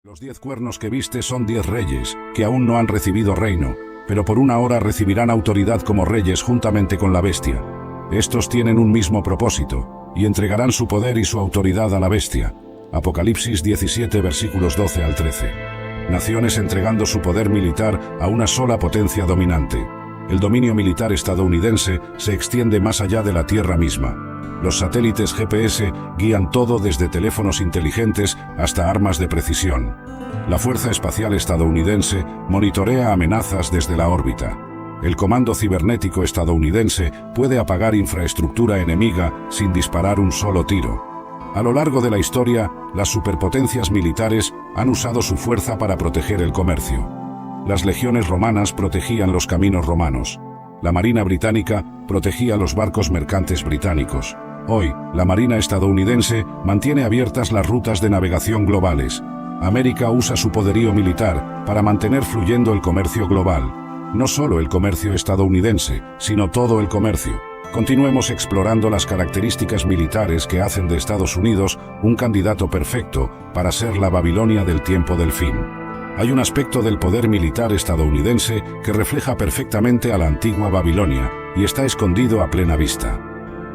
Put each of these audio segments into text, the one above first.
Los 10 cuernos que viste son 10 reyes, que aún no han recibido reino, pero por una hora recibirán autoridad como reyes juntamente con la bestia. Estos tienen un mismo propósito, y entregarán su poder y su autoridad a la bestia. Apocalipsis 17 versículos 12 al 13. Naciones entregando su poder militar a una sola potencia dominante. El dominio militar estadounidense se extiende más allá de la Tierra misma. Los satélites GPS guían todo desde teléfonos inteligentes hasta armas de precisión. La Fuerza Espacial Estadounidense monitorea amenazas desde la órbita. El Comando Cibernético Estadounidense puede apagar infraestructura enemiga sin disparar un solo tiro. A lo largo de la historia, las superpotencias militares han usado su fuerza para proteger el comercio. Las legiones romanas protegían los caminos romanos. La Marina Británica protegía los barcos mercantes británicos. Hoy, la Marina estadounidense mantiene abiertas las rutas de navegación globales. América usa su poderío militar para mantener fluyendo el comercio global. No solo el comercio estadounidense, sino todo el comercio. Continuemos explorando las características militares que hacen de Estados Unidos un candidato perfecto para ser la Babilonia del tiempo del fin. Hay un aspecto del poder militar estadounidense que refleja perfectamente a la antigua Babilonia y está escondido a plena vista.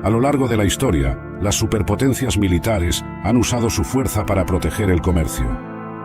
A lo largo de la historia, las superpotencias militares han usado su fuerza para proteger el comercio.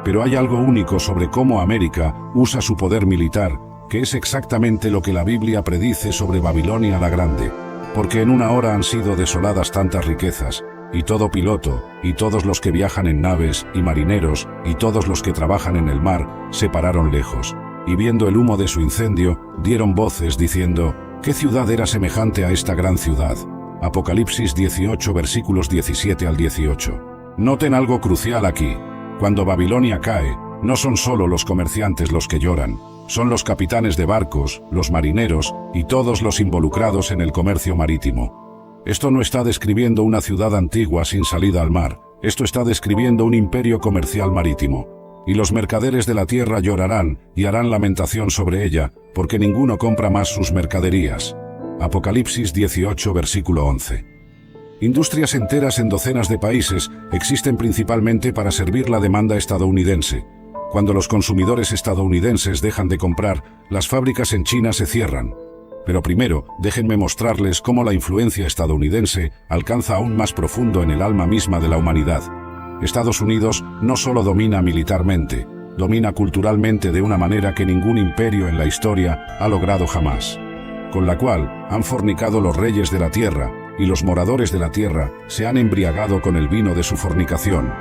Pero hay algo único sobre cómo América usa su poder militar, que es exactamente lo que la Biblia predice sobre Babilonia la Grande. Porque en una hora han sido desoladas tantas riquezas, y todo piloto, y todos los que viajan en naves, y marineros, y todos los que trabajan en el mar, se pararon lejos, y viendo el humo de su incendio, dieron voces diciendo, ¿qué ciudad era semejante a esta gran ciudad? Apocalipsis 18 versículos 17 al 18. Noten algo crucial aquí. Cuando Babilonia cae, no son solo los comerciantes los que lloran, son los capitanes de barcos, los marineros y todos los involucrados en el comercio marítimo. Esto no está describiendo una ciudad antigua sin salida al mar, esto está describiendo un imperio comercial marítimo. Y los mercaderes de la tierra llorarán y harán lamentación sobre ella, porque ninguno compra más sus mercaderías. Apocalipsis 18 versículo 11. Industrias enteras en docenas de países existen principalmente para servir la demanda estadounidense. Cuando los consumidores estadounidenses dejan de comprar, las fábricas en China se cierran. Pero primero, déjenme mostrarles cómo la influencia estadounidense alcanza aún más profundo en el alma misma de la humanidad. Estados Unidos no solo domina militarmente, domina culturalmente de una manera que ningún imperio en la historia ha logrado jamás. Con la cual han fornicado los reyes de la tierra, y los moradores de la tierra se han embriagado con el vino de su fornicación.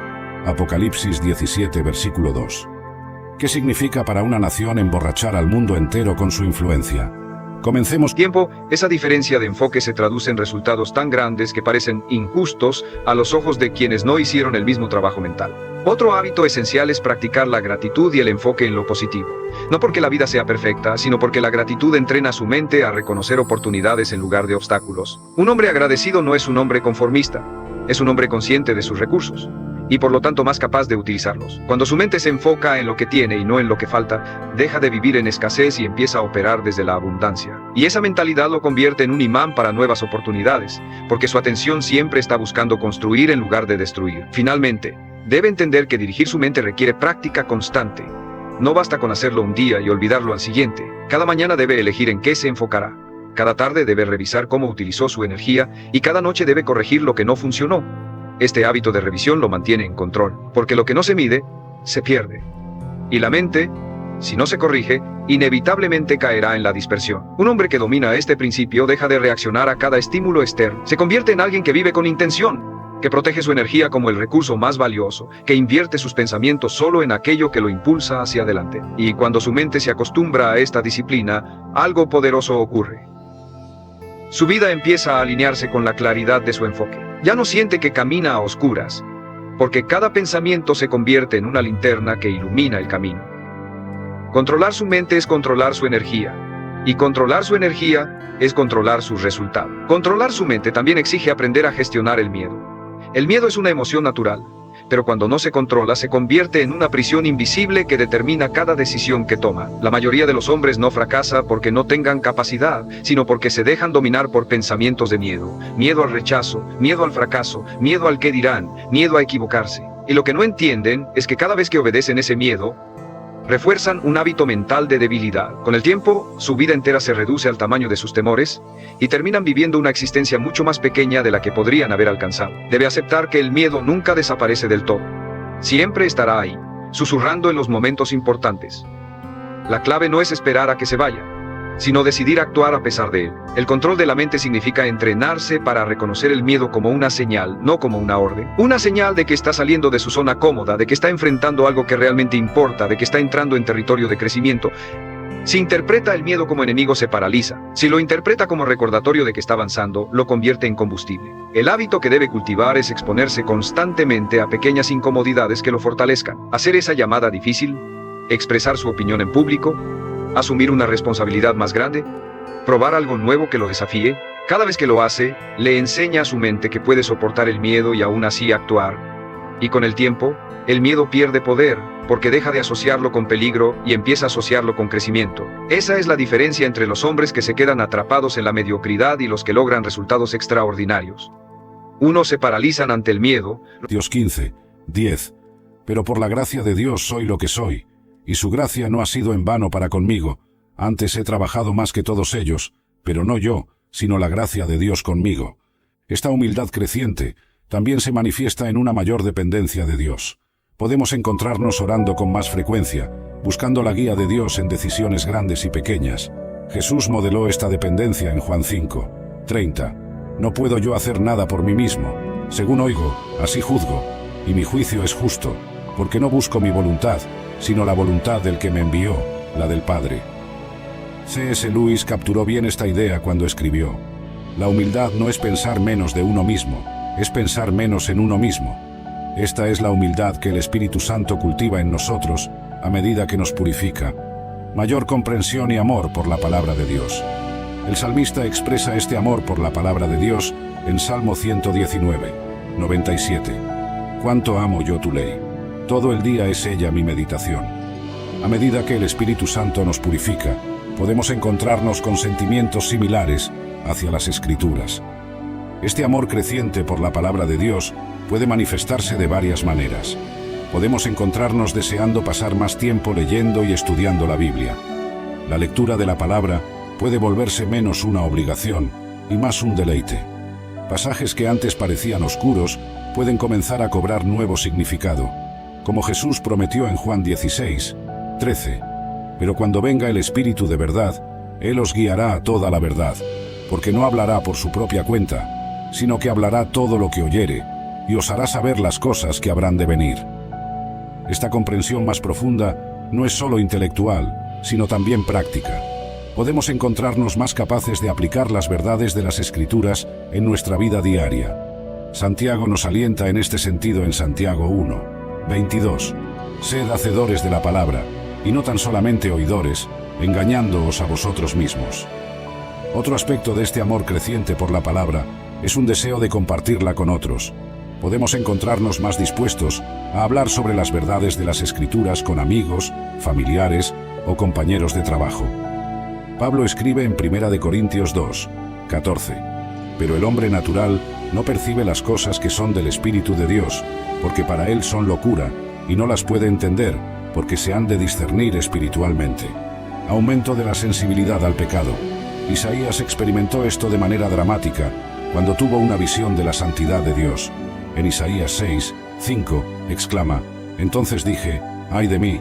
Apocalipsis 17 versículo 2. ¿Qué significa para una nación emborrachar al mundo entero con su influencia? Comencemos. Esa diferencia de enfoque se traduce en resultados tan grandes que parecen injustos a los ojos de quienes no hicieron el mismo trabajo mental. Otro hábito esencial es practicar la gratitud y el enfoque en lo positivo. No porque la vida sea perfecta, sino porque la gratitud entrena su mente a reconocer oportunidades en lugar de obstáculos. Un hombre agradecido no es un hombre conformista, es un hombre consciente de sus recursos, y por lo tanto más capaz de utilizarlos. Cuando su mente se enfoca en lo que tiene y no en lo que falta, deja de vivir en escasez y empieza a operar desde la abundancia. Y esa mentalidad lo convierte en un imán para nuevas oportunidades, porque su atención siempre está buscando construir en lugar de destruir. Finalmente, debe entender que dirigir su mente requiere práctica constante. No basta con hacerlo un día y olvidarlo al siguiente. Cada mañana debe elegir en qué se enfocará. Cada tarde debe revisar cómo utilizó su energía y cada noche debe corregir lo que no funcionó. Este hábito de revisión lo mantiene en control, porque lo que no se mide, se pierde. Y la mente, si no se corrige, inevitablemente caerá en la dispersión. Un hombre que domina este principio deja de reaccionar a cada estímulo externo. Se convierte en alguien que vive con intención, que protege su energía como el recurso más valioso, que invierte sus pensamientos solo en aquello que lo impulsa hacia adelante. Y cuando su mente se acostumbra a esta disciplina, algo poderoso ocurre. Su vida empieza a alinearse con la claridad de su enfoque. Ya no siente que camina a oscuras, porque cada pensamiento se convierte en una linterna que ilumina el camino. Controlar su mente es controlar su energía, y controlar su energía es controlar sus resultados. Controlar su mente también exige aprender a gestionar el miedo. El miedo es una emoción natural, pero cuando no se controla se convierte en una prisión invisible que determina cada decisión que toma. La mayoría de los hombres no fracasa porque no tengan capacidad, sino porque se dejan dominar por pensamientos de miedo. Miedo al rechazo, miedo al fracaso, miedo al qué dirán, miedo a equivocarse. Y lo que no entienden es que cada vez que obedecen ese miedo, refuerzan un hábito mental de debilidad. Con el tiempo, su vida entera se reduce al tamaño de sus temores y terminan viviendo una existencia mucho más pequeña de la que podrían haber alcanzado. Debe aceptar que el miedo nunca desaparece del todo. Siempre estará ahí, susurrando en los momentos importantes. La clave no es esperar a que se vaya, sino decidir actuar a pesar de él. El control de la mente significa entrenarse para reconocer el miedo como una señal, no como una orden. Una señal de que está saliendo de su zona cómoda, de que está enfrentando algo que realmente importa, de que está entrando en territorio de crecimiento. Si interpreta el miedo como enemigo, se paraliza. Si lo interpreta como recordatorio de que está avanzando, lo convierte en combustible. El hábito que debe cultivar es exponerse constantemente a pequeñas incomodidades que lo fortalezcan. Hacer esa llamada difícil, expresar su opinión en público, asumir una responsabilidad más grande, probar algo nuevo que lo desafíe. Cada vez que lo hace, le enseña a su mente que puede soportar el miedo y aún así actuar. Y con el tiempo, el miedo pierde poder, porque deja de asociarlo con peligro y empieza a asociarlo con crecimiento. Esa es la diferencia entre los hombres que se quedan atrapados en la mediocridad y los que logran resultados extraordinarios. Unos se paralizan ante el miedo. Dios 15:10. Pero por la gracia de Dios soy lo que soy, y su gracia no ha sido en vano para conmigo. Antes he trabajado más que todos ellos, pero no yo, sino la gracia de Dios conmigo. Esta humildad creciente también se manifiesta en una mayor dependencia de Dios. Podemos encontrarnos orando con más frecuencia, buscando la guía de Dios en decisiones grandes y pequeñas. Jesús modeló esta dependencia en Juan 5:30. No puedo yo hacer nada por mí mismo. Según oigo, así juzgo, y mi juicio es justo, porque no busco mi voluntad, sino la voluntad del que me envió, la del Padre. C.S. Lewis capturó bien esta idea cuando escribió: la humildad no es pensar menos de uno mismo, es pensar menos en uno mismo. Esta es la humildad que el Espíritu Santo cultiva en nosotros a medida que nos purifica. Mayor comprensión y amor por la palabra de Dios. El salmista expresa este amor por la palabra de Dios en Salmo 119:97. Cuánto amo yo tu ley. Todo el día es ella mi meditación. A medida que el Espíritu Santo nos purifica, podemos encontrarnos con sentimientos similares hacia las Escrituras. Este amor creciente por la palabra de Dios puede manifestarse de varias maneras. Podemos encontrarnos deseando pasar más tiempo leyendo y estudiando la Biblia. La lectura de la palabra puede volverse menos una obligación y más un deleite. Pasajes que antes parecían oscuros pueden comenzar a cobrar nuevo significado, como Jesús prometió en Juan 16:13. Pero cuando venga el Espíritu de verdad, Él os guiará a toda la verdad, porque no hablará por su propia cuenta, sino que hablará todo lo que oyere, y os hará saber las cosas que habrán de venir. Esta comprensión más profunda no es solo intelectual, sino también práctica. Podemos encontrarnos más capaces de aplicar las verdades de las Escrituras en nuestra vida diaria. Santiago nos alienta en este sentido en Santiago 1:22. Sed hacedores de la palabra, y no tan solamente oidores, engañándoos a vosotros mismos. Otro aspecto de este amor creciente por la palabra es un deseo de compartirla con otros. Podemos encontrarnos más dispuestos a hablar sobre las verdades de las Escrituras con amigos, familiares o compañeros de trabajo. Pablo escribe en 1 Corintios 2:14. Pero el hombre natural no percibe las cosas que son del Espíritu de Dios, porque para él son locura, y no las puede entender, porque se han de discernir espiritualmente. Aumento de la sensibilidad al pecado. Isaías experimentó esto de manera dramática cuando tuvo una visión de la santidad de Dios. En Isaías 6:5 exclama: entonces dije, ay de mí,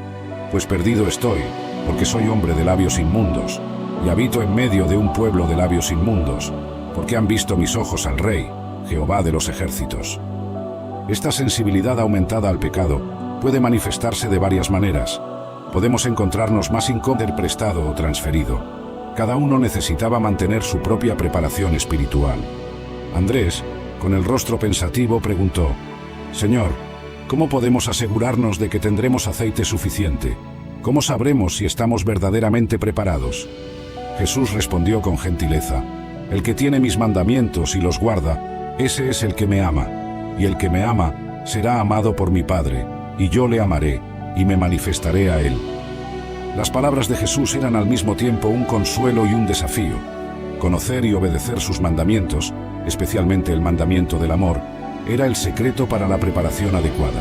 pues perdido estoy, porque soy hombre de labios inmundos, y habito en medio de un pueblo de labios inmundos, porque han visto mis ojos al Rey, Jehová de los ejércitos. Esta sensibilidad aumentada al pecado puede manifestarse de varias maneras. Podemos encontrarnos más prestado o transferido. Cada uno necesitaba mantener su propia preparación espiritual. Andrés, con el rostro pensativo, preguntó: Señor, ¿cómo podemos asegurarnos de que tendremos aceite suficiente? ¿Cómo sabremos si estamos verdaderamente preparados? Jesús respondió con gentileza: el que tiene mis mandamientos y los guarda, ese es el que me ama, y el que me ama será amado por mi Padre, y yo le amaré, y me manifestaré a él. Las palabras de Jesús eran al mismo tiempo un consuelo y un desafío. Conocer y obedecer sus mandamientos, especialmente el mandamiento del amor, era el secreto para la preparación adecuada.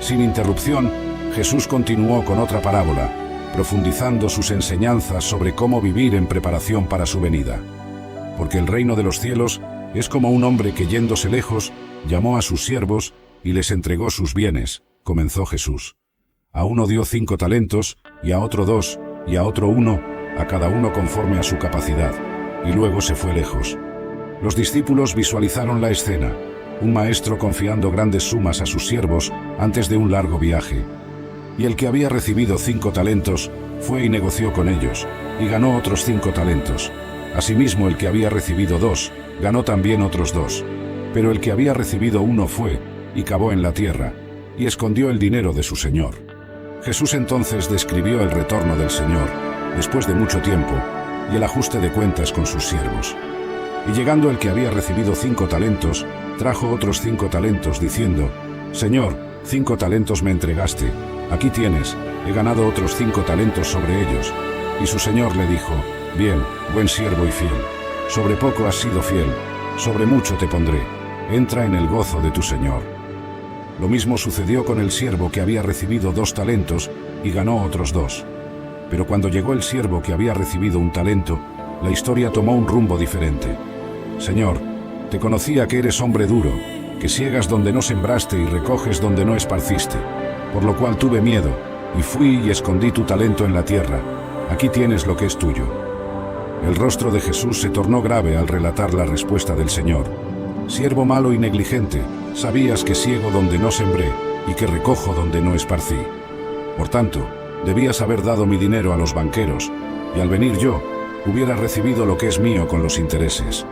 Sin interrupción, Jesús continuó con otra parábola, profundizando sus enseñanzas sobre cómo vivir en preparación para su venida. Porque el reino de los cielos es como un hombre que, yéndose lejos, llamó a sus siervos y les entregó sus bienes, comenzó Jesús. A uno dio 5 talentos, y a otro 2, y a otro 1, a cada uno conforme a su capacidad, y luego se fue lejos. Los discípulos visualizaron la escena, un maestro confiando grandes sumas a sus siervos antes de un largo viaje. Y el que había recibido 5 talentos fue y negoció con ellos, y ganó otros 5 talentos. Asimismo, el que había recibido 2, ganó también otros 2. Pero el que había recibido 1 fue, y cavó en la tierra, y escondió el dinero de su señor. Jesús entonces describió el retorno del Señor, después de mucho tiempo, y el ajuste de cuentas con sus siervos. Y llegando el que había recibido 5 talentos, trajo otros 5 talentos, diciendo: Señor, 5 talentos me entregaste, aquí tienes, he ganado otros 5 talentos sobre ellos. Y su señor le dijo: Bien, buen siervo y fiel, sobre poco has sido fiel, sobre mucho te pondré, entra en el gozo de tu señor. Lo mismo sucedió con el siervo que había recibido 2 talentos y ganó otros 2. Pero cuando llegó el siervo que había recibido 1 talento, la historia tomó un rumbo diferente. Señor, te conocía que eres hombre duro, que siegas donde no sembraste y recoges donde no esparciste, por lo cual tuve miedo, y fui y escondí tu talento en la tierra. Aquí tienes lo que es tuyo. El rostro de Jesús se tornó grave al relatar la respuesta del Señor. Siervo malo y negligente, sabías que siego donde no sembré y que recojo donde no esparcí. Por tanto, debías haber dado mi dinero a los banqueros, y al venir yo, hubiera recibido lo que es mío con los intereses.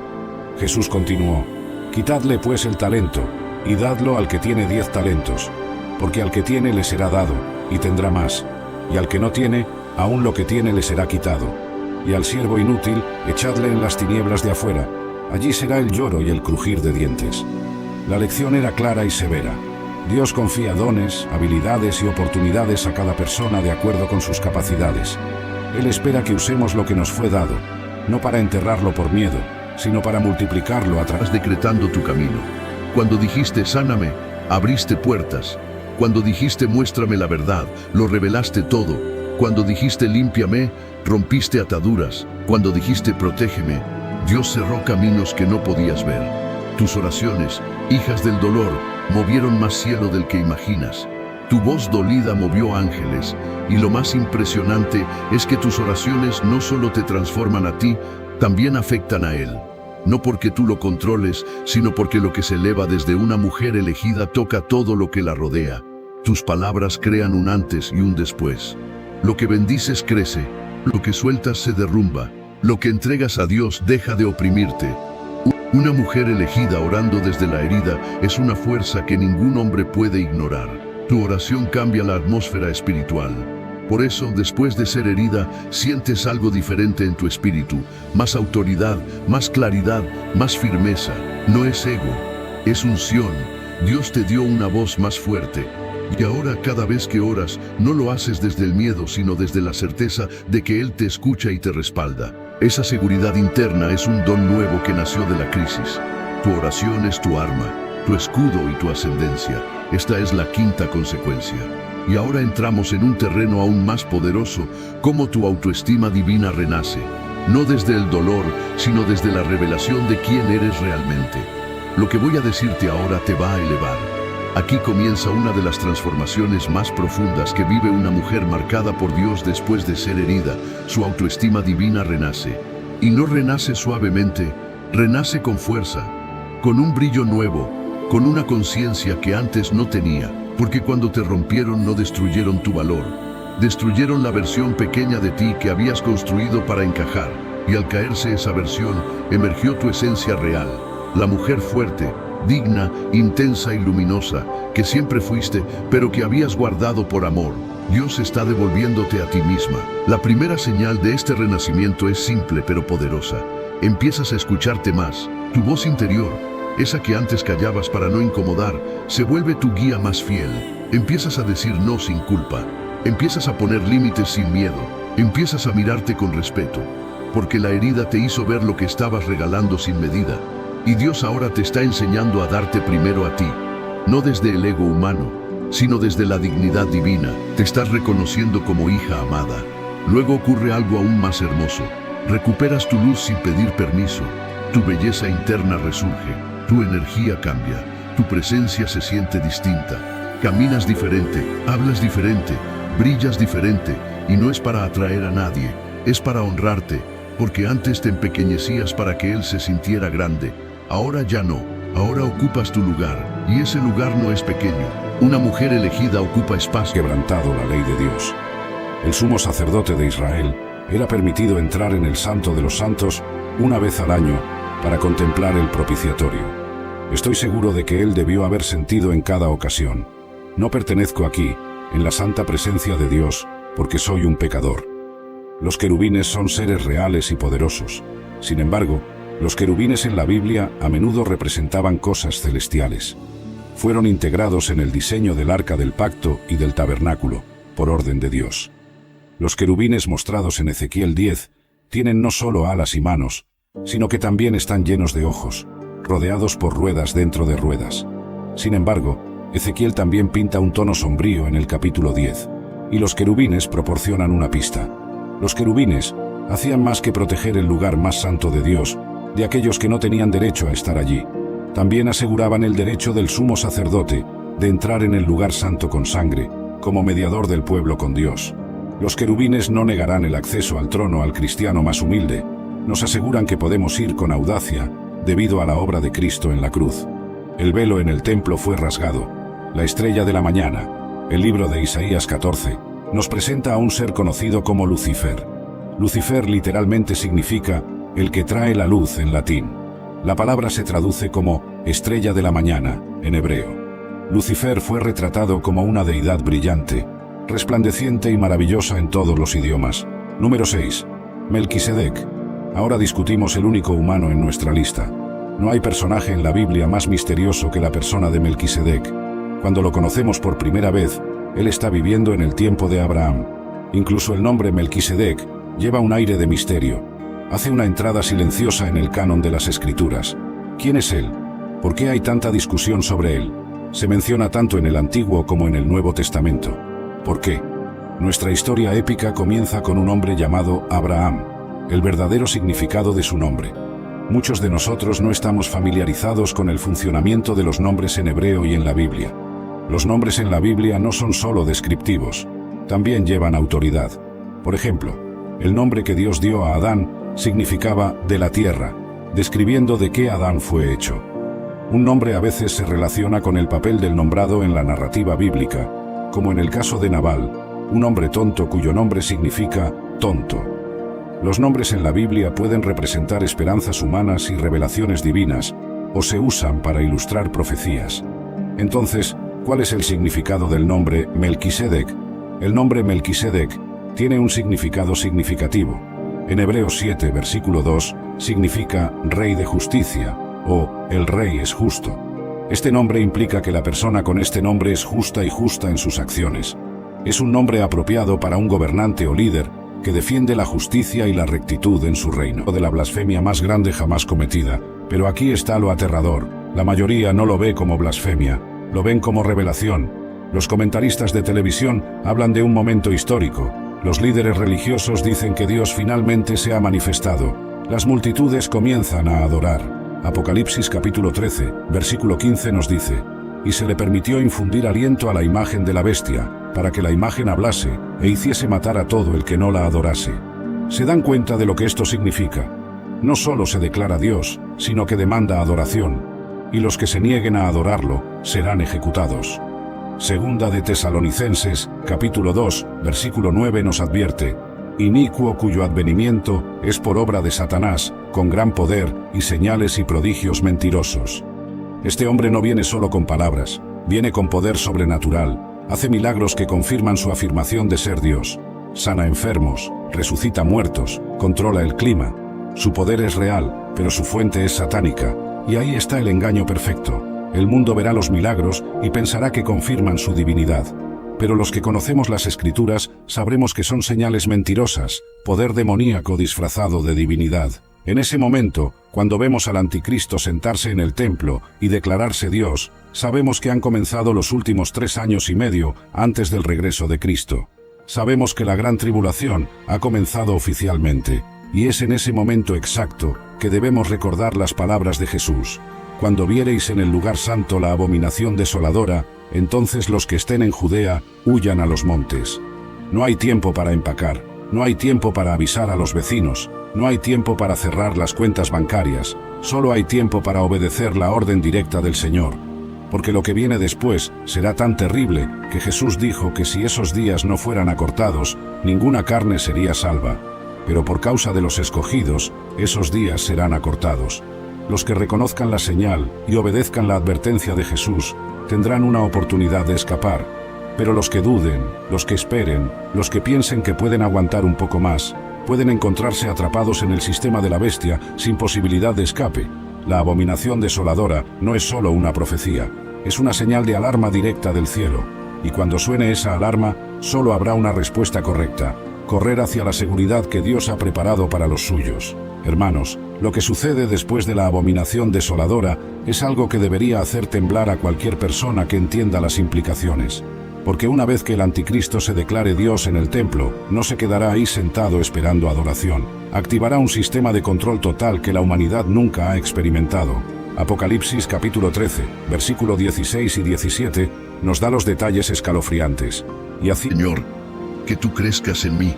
Jesús continuó: Quitadle pues el talento, y dadlo al que tiene 10 talentos, porque al que tiene le será dado, y tendrá más, y al que no tiene, aún lo que tiene le será quitado. Y al siervo inútil, echadle en las tinieblas de afuera, allí será el lloro y el crujir de dientes. La lección era clara y severa. Dios confía dones, habilidades y oportunidades a cada persona de acuerdo con sus capacidades. Él espera que usemos lo que nos fue dado, no para enterrarlo por miedo, sino para multiplicarlo a través de... Decretando tu camino. Cuando dijiste sáname, abriste puertas. Cuando dijiste muéstrame la verdad, lo revelaste todo. Cuando dijiste límpiame, rompiste ataduras. Cuando dijiste protégeme, Dios cerró caminos que no podías ver. Tus oraciones, hijas del dolor, movieron más cielo del que imaginas. Tu voz dolida movió ángeles, y lo más impresionante es que tus oraciones no solo te transforman a ti, también afectan a Él. No porque tú lo controles, sino porque lo que se eleva desde una mujer elegida toca todo lo que la rodea. Tus palabras crean un antes y un después. Lo que bendices crece, lo que sueltas se derrumba, lo que entregas a Dios deja de oprimirte. Una mujer elegida orando desde la herida es una fuerza que ningún hombre puede ignorar. Tu oración cambia la atmósfera espiritual. Por eso, después de ser herida, sientes algo diferente en tu espíritu. Más autoridad, más claridad, más firmeza. No es ego, es unción. Dios te dio una voz más fuerte. Y ahora cada vez que oras, no lo haces desde el miedo, sino desde la certeza de que Él te escucha y te respalda. Esa seguridad interna es un don nuevo que nació de la crisis. Tu oración es tu arma, tu escudo y tu ascendencia. Esta es la quinta consecuencia. Y ahora entramos en un terreno aún más poderoso, cómo tu autoestima divina renace. No desde el dolor, sino desde la revelación de quién eres realmente. Lo que voy a decirte ahora te va a elevar. Aquí comienza una de las transformaciones más profundas que vive una mujer marcada por Dios después de ser herida. Su autoestima divina renace. Y no renace suavemente, renace con fuerza, con un brillo nuevo, con una conciencia que antes no tenía. Porque cuando te rompieron no destruyeron tu valor, destruyeron la versión pequeña de ti que habías construido para encajar. Y al caerse esa versión, emergió tu esencia real, la mujer fuerte, digna, intensa y luminosa, que siempre fuiste, pero que habías guardado por amor. Dios está devolviéndote a ti misma. La primera señal de este renacimiento es simple pero poderosa. Empiezas a escucharte más. Tu voz interior, esa que antes callabas para no incomodar, se vuelve tu guía más fiel. Empiezas a decir no sin culpa. Empiezas a poner límites sin miedo. Empiezas a mirarte con respeto. Porque la herida te hizo ver lo que estabas regalando sin medida. Y Dios ahora te está enseñando a darte primero a ti. No desde el ego humano, sino desde la dignidad divina. Te estás reconociendo como hija amada. Luego ocurre algo aún más hermoso. Recuperas tu luz sin pedir permiso. Tu belleza interna resurge. Tu energía cambia. Tu presencia se siente distinta. Caminas diferente, hablas diferente, brillas diferente. Y no es para atraer a nadie, es para honrarte. Porque antes te empequeñecías para que él se sintiera grande. Ahora ya no. Ahora ocupas tu lugar. Y ese lugar no es pequeño. Una mujer elegida ocupa espacio. Quebrantado la ley de Dios. El sumo sacerdote de Israel era permitido entrar en el Santo de los Santos una vez al año para contemplar el propiciatorio. Estoy seguro de que él debió haber sentido en cada ocasión: no pertenezco aquí, en la santa presencia de Dios, porque soy un pecador. Los querubines son seres reales y poderosos. Sin embargo, los querubines en la Biblia a menudo representaban cosas celestiales. Fueron integrados en el diseño del Arca del Pacto y del Tabernáculo, por orden de Dios. Los querubines mostrados en Ezequiel 10 tienen no solo alas y manos, sino que también están llenos de ojos, rodeados por ruedas dentro de ruedas. Sin embargo, Ezequiel también pinta un tono sombrío en el capítulo 10, y los querubines proporcionan una pista. Los querubines hacían más que proteger el lugar más santo de Dios, de aquellos que no tenían derecho a estar allí. También aseguraban el derecho del sumo sacerdote de entrar en el lugar santo con sangre, como mediador del pueblo con Dios. Los querubines no negarán el acceso al trono al cristiano más humilde. Nos aseguran que podemos ir con audacia debido a la obra de Cristo en la cruz. El velo en el templo fue rasgado. La estrella de la mañana, el libro de Isaías 14, nos presenta a un ser conocido como Lucifer. Lucifer literalmente significa el que trae la luz en latín. La palabra se traduce como estrella de la mañana en hebreo. Lucifer fue retratado como una deidad brillante, resplandeciente y maravillosa en todos los idiomas. Número 6. Melquisedec. Ahora discutimos el único humano en nuestra lista. No hay personaje en la Biblia más misterioso que la persona de Melquisedec. Cuando lo conocemos por primera vez, él está viviendo en el tiempo de Abraham. Incluso el nombre Melquisedec lleva un aire de misterio. Hace una entrada silenciosa en el canon de las Escrituras. ¿Quién es él? ¿Por qué hay tanta discusión sobre él? Se menciona tanto en el Antiguo como en el Nuevo Testamento. ¿Por qué? Nuestra historia épica comienza con un hombre llamado Abraham, el verdadero significado de su nombre. Muchos de nosotros no estamos familiarizados con el funcionamiento de los nombres en hebreo y en la Biblia. Los nombres en la Biblia no son solo descriptivos, también llevan autoridad. Por ejemplo, el nombre que Dios dio a Adán significaba de la tierra, describiendo de qué Adán fue hecho. Un nombre a veces se relaciona con el papel del nombrado en la narrativa bíblica, como en el caso de Nabal, un hombre tonto cuyo nombre significa tonto. Los nombres en la Biblia pueden representar esperanzas humanas y revelaciones divinas, o se usan para ilustrar profecías. Entonces, ¿cuál es el significado del nombre Melquisedec? El nombre Melquisedec tiene un significado significativo. En Hebreos 7, versículo 2, significa Rey de Justicia, o el Rey es justo. Este nombre implica que la persona con este nombre es justa y justa en sus acciones. Es un nombre apropiado para un gobernante o líder que defiende la justicia y la rectitud en su reino. De la blasfemia más grande jamás cometida, pero aquí está lo aterrador. La mayoría no lo ve como blasfemia, lo ven como revelación. Los comentaristas de televisión hablan de un momento histórico. Los líderes religiosos dicen que Dios finalmente se ha manifestado. Las multitudes comienzan a adorar. Apocalipsis capítulo 13, versículo 15 nos dice: y se le permitió infundir aliento a la imagen de la bestia, para que la imagen hablase e hiciese matar a todo el que no la adorase. ¿Se dan cuenta de lo que esto significa? No solo se declara Dios, sino que demanda adoración, y los que se nieguen a adorarlo serán ejecutados. Segunda de Tesalonicenses, capítulo 2, versículo 9 nos advierte: inicuo cuyo advenimiento es por obra de Satanás, con gran poder y señales y prodigios mentirosos. Este hombre no viene solo con palabras, viene con poder sobrenatural, hace milagros que confirman su afirmación de ser Dios, sana enfermos, resucita muertos, controla el clima. Su poder es real, pero su fuente es satánica, y ahí está el engaño perfecto. El mundo verá los milagros y pensará que confirman su divinidad. Pero los que conocemos las Escrituras sabremos que son señales mentirosas, poder demoníaco disfrazado de divinidad. En ese momento, cuando vemos al anticristo sentarse en el templo y declararse Dios, Sabemos que han comenzado los últimos 3 años y medio antes del regreso de Cristo. Sabemos que la gran tribulación ha comenzado oficialmente, y es en ese momento exacto que debemos recordar las palabras de Jesús. Cuando viereis en el lugar santo la abominación desoladora, entonces los que estén en Judea huyan a los montes. No hay tiempo para empacar, no hay tiempo para avisar a los vecinos, no hay tiempo para cerrar las cuentas bancarias, solo hay tiempo para obedecer la orden directa del Señor. Porque lo que viene después será tan terrible que Jesús dijo que si esos días no fueran acortados, ninguna carne sería salva. Pero por causa de los escogidos, esos días serán acortados. Los que reconozcan la señal y obedezcan la advertencia de Jesús, tendrán una oportunidad de escapar. Pero los que duden, los que esperen, los que piensen que pueden aguantar un poco más, pueden encontrarse atrapados en el sistema de la bestia sin posibilidad de escape. La abominación desoladora no es solo una profecía, es una señal de alarma directa del cielo. Y cuando suene esa alarma, solo habrá una respuesta correcta: correr hacia la seguridad que Dios ha preparado para los suyos. Hermanos, lo que sucede después de la abominación desoladora es algo que debería hacer temblar a cualquier persona que entienda las implicaciones. Porque una vez que el anticristo se declare Dios en el templo, no se quedará ahí sentado esperando adoración. Activará un sistema de control total que la humanidad nunca ha experimentado. Apocalipsis capítulo 13, versículo 16 y 17, nos da los detalles escalofriantes. Y así, Señor, que tú crezcas en mí,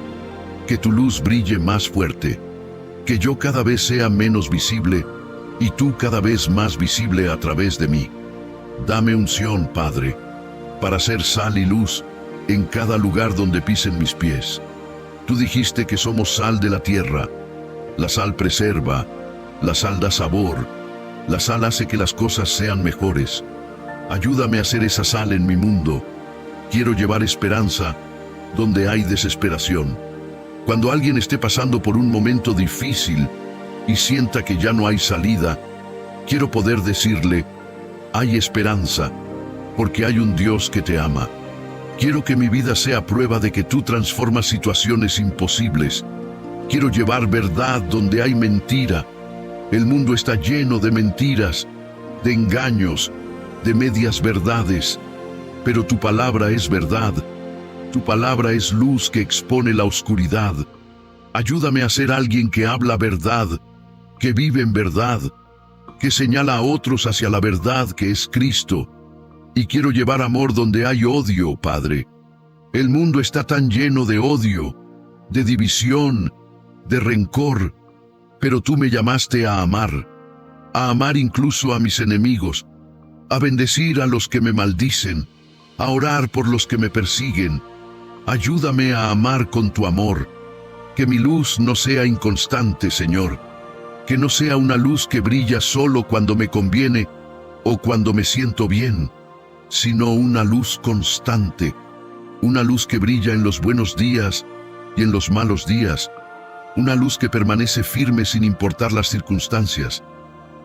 que tu luz brille más fuerte, que yo cada vez sea menos visible y tú cada vez más visible a través de mí. Dame unción, Padre, para ser sal y luz en cada lugar donde pisen mis pies. Tú dijiste que somos sal de la tierra. La sal preserva, la sal da sabor, la sal hace que las cosas sean mejores. Ayúdame a ser esa sal en mi mundo. Quiero llevar esperanza donde hay desesperación. Cuando alguien esté pasando por un momento difícil y sienta que ya no hay salida, quiero poder decirle: hay esperanza, porque hay un Dios que te ama. Quiero que mi vida sea prueba de que tú transformas situaciones imposibles. Quiero llevar verdad donde hay mentira. El mundo está lleno de mentiras, de engaños, de medias verdades. Pero tu palabra es verdad. Tu palabra es luz que expone la oscuridad. Ayúdame a ser alguien que habla verdad, que vive en verdad, que señala a otros hacia la verdad que es Cristo. Y quiero llevar amor donde hay odio, Padre. El mundo está tan lleno de odio, de división, de rencor, pero tú me llamaste a amar incluso a mis enemigos, a bendecir a los que me maldicen, a orar por los que me persiguen. Ayúdame a amar con tu amor, que mi luz no sea inconstante, Señor, que no sea una luz que brilla solo cuando me conviene o cuando me siento bien, sino una luz constante, una luz que brilla en los buenos días y en los malos días, una luz que permanece firme sin importar las circunstancias.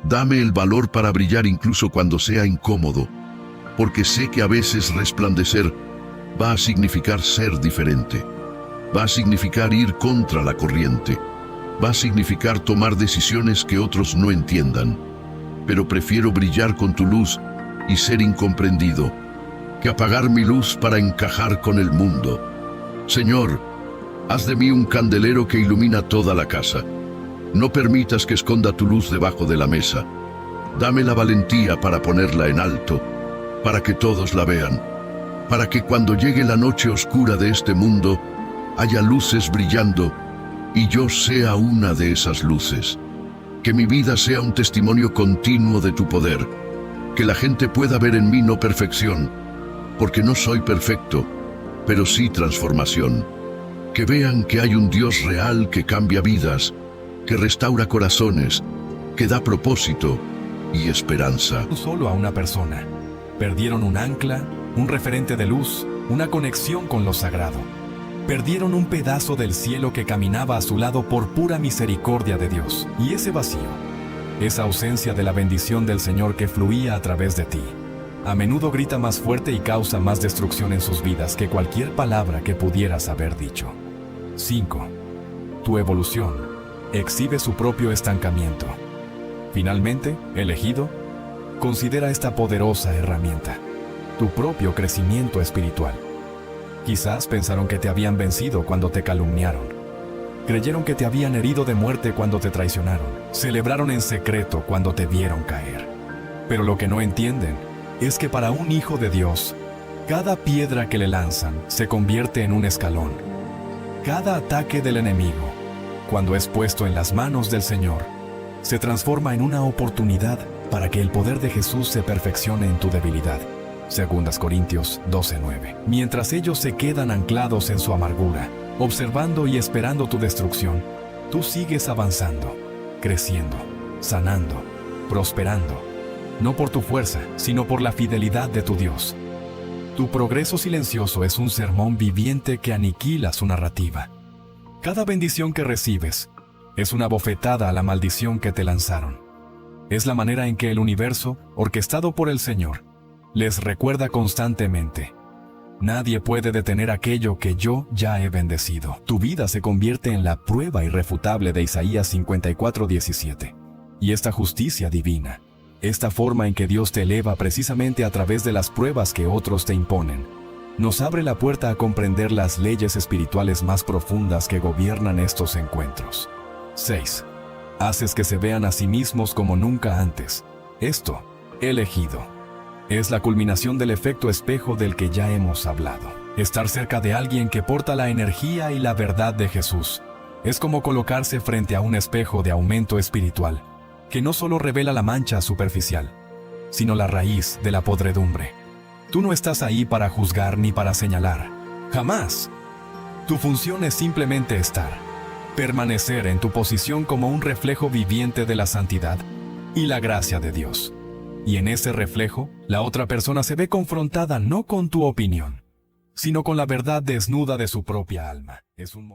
Dame el valor para brillar incluso cuando sea incómodo, porque sé que a veces resplandecer va a significar ser diferente, va a significar ir contra la corriente, va a significar tomar decisiones que otros no entiendan, pero prefiero brillar con tu luz y ser incomprendido, que apagar mi luz para encajar con el mundo. Señor, haz de mí un candelero que ilumina toda la casa. No permitas que esconda tu luz debajo de la mesa. Dame la valentía para ponerla en alto, para que todos la vean, para que cuando llegue la noche oscura de este mundo, haya luces brillando y yo sea una de esas luces. Que mi vida sea un testimonio continuo de tu poder. Que la gente pueda ver en mí no perfección, porque no soy perfecto, pero sí transformación. Que vean que hay un Dios real que cambia vidas, que restaura corazones, que da propósito y esperanza. Solo a una persona. Perdieron un ancla, un referente de luz, una conexión con lo sagrado. Perdieron un pedazo del cielo que caminaba a su lado por pura misericordia de Dios. Y ese vacío, esa ausencia de la bendición del Señor que fluía a través de ti, a menudo grita más fuerte y causa más destrucción en sus vidas que cualquier palabra que pudieras haber dicho. 5. Tu evolución exhibe su propio estancamiento. Finalmente, elegido, Considera esta poderosa herramienta, tu propio crecimiento espiritual. Quizás pensaron que te habían vencido cuando te calumniaron. Creyeron que te habían herido de muerte cuando te traicionaron. Celebraron en secreto cuando te vieron caer. Pero lo que no entienden es que para un hijo de Dios, cada piedra que le lanzan se convierte en un escalón. Cada ataque del enemigo, cuando es puesto en las manos del Señor, se transforma en una oportunidad para que el poder de Jesús se perfeccione en tu debilidad. 2 Corintios 12:9. Mientras ellos se quedan anclados en su amargura, observando y esperando tu destrucción, tú sigues avanzando, creciendo, sanando, prosperando, no por tu fuerza, sino por la fidelidad de tu Dios. Tu progreso silencioso es un sermón viviente que aniquila su narrativa. Cada bendición que recibes es una bofetada a la maldición que te lanzaron. Es la manera en que el universo, orquestado por el Señor, les recuerda constantemente: nadie puede detener aquello que yo ya he bendecido. Tu vida se convierte en la prueba irrefutable de Isaías 54:17. Y esta justicia divina, esta forma en que Dios te eleva precisamente a través de las pruebas que otros te imponen, nos abre la puerta a comprender las leyes espirituales más profundas que gobiernan estos encuentros. 6. Haces que se vean a sí mismos como nunca antes. Esto, elegido, es la culminación del efecto espejo del que ya hemos hablado. Estar cerca de alguien que porta la energía y la verdad de Jesús es como colocarse frente a un espejo de aumento espiritual, que no solo revela la mancha superficial, sino la raíz de la podredumbre. Tú no estás ahí para juzgar ni para señalar. ¡Jamás! Tu función es simplemente estar, permanecer en tu posición como un reflejo viviente de la santidad y la gracia de Dios. Y en ese reflejo, la otra persona se ve confrontada no con tu opinión, sino con la verdad desnuda de su propia alma. Es un